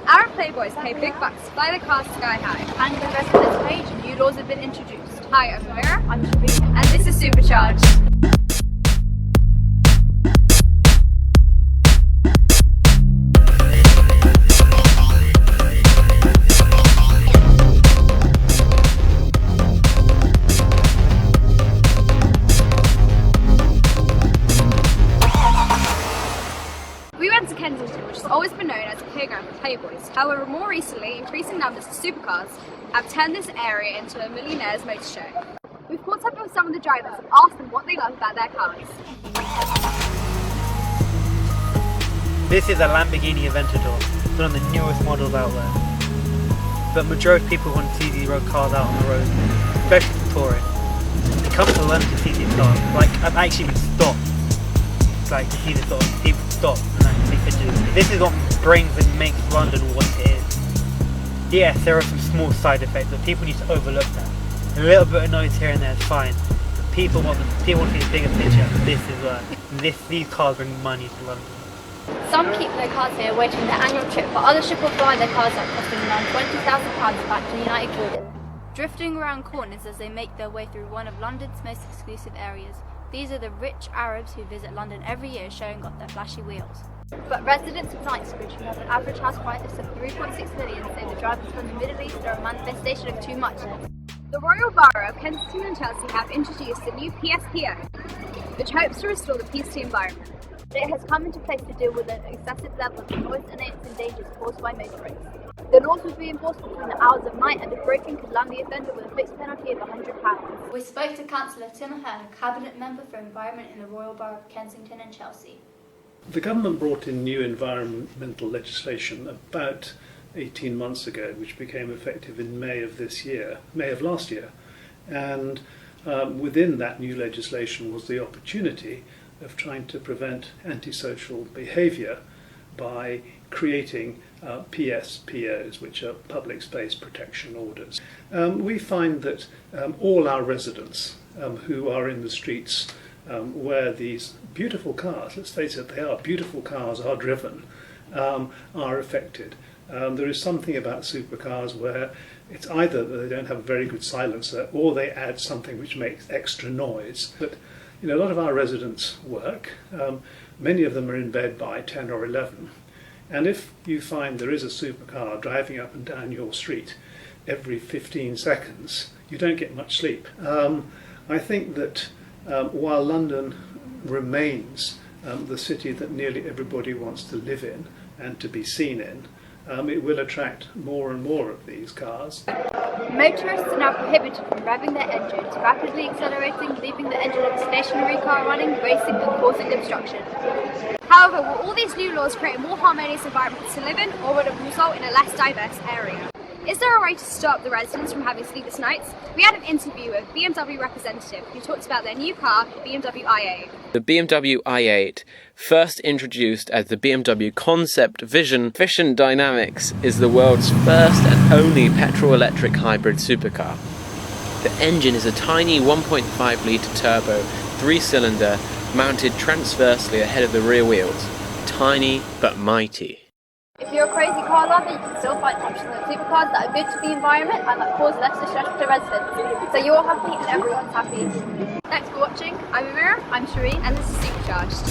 Arab playboys pay big bucks to fly their cars sky high. And the residents page, new laws have been introduced. Hi, I'm Amira. I'm Shabir. And this is SuperCharged. We went to Kensington, which has always been known as a playground for playboys. However, more recently, increasing numbers of supercars have turned this area into a millionaire's motor show. We've caught up with some of the drivers and asked them what they love about their cars. This is a Lamborghini Aventador. It's one of the newest models out there. But majority of people want to see these road cars out on the road, especially for tourists. They come to London to see these cars. Like, I've actually been stopped. Like, to see this sort of people stop and actually pictures. This is what brings and makes London what it is. Yes, there are some small side effects, but people need to overlook that. A little bit of noise here and there is fine. But people want to see the bigger picture. This is these cars bring money to London. Some keep their cars here waiting their annual trip, but others ship or fly their cars out, costing around £20,000 back to the United Kingdom. Drifting around corners as they make their way through one of London's most exclusive areas. These are the rich Arabs who visit London every year, showing off their flashy wheels. But residents of Knightsbridge, who have an average house price of 3.6 million, say the drivers from the Middle East are a manifestation of too much. The Royal Borough of Kensington and Chelsea have introduced the new PSPO, which hopes to restore the peace to the environment. It has come into place to deal with an excessive level of noise and its dangers caused by motorists. The laws will be enforced between the hours of night, and if broken could land the offender with a fixed penalty of £100. We spoke to Councillor Tim Ahern, a Cabinet Member for Environment in the Royal Borough of Kensington and Chelsea. The government brought in new environmental legislation about 18 months ago, which became effective in May of last year. And within that new legislation was the opportunity of trying to prevent antisocial behaviour by creating PSPOs, which are public space protection orders. We find that all our residents who are in the streets where these beautiful cars, let's face it, they are beautiful cars, are driven, are affected. There is something about supercars where it's either that they don't have a very good silencer or they add something which makes extra noise. But a lot of our residents work. Many of them are in bed by 10 or 11. And if you find there is a supercar driving up and down your street every 15 seconds, you don't get much sleep. I think that while London remains the city that nearly everybody wants to live in and to be seen in, it will attract more and more of these cars. Motorists are now prohibited from revving their engines, rapidly accelerating, leaving the engine of a stationary car running, racing and causing obstruction. However, will all these new laws create a more harmonious environment to live in, or will it result in a less diverse area? Is there a way to stop the residents from having sleepless nights? We had an interview with a BMW representative who talked about their new car, the BMW i8. The BMW i8, first introduced as the BMW Concept Vision Efficient Dynamics, is the world's first and only petrol-electric hybrid supercar. The engine is a tiny 1.5 litre turbo, 3-cylinder, mounted transversely ahead of the rear wheels. Tiny but mighty. If you're a crazy car lover, you can still find options of supercars that are good to the environment and that cause less distress to residents. So you're happy and everyone's happy. Thanks for watching. I'm Amira. I'm Shereen. And this is SuperCharged.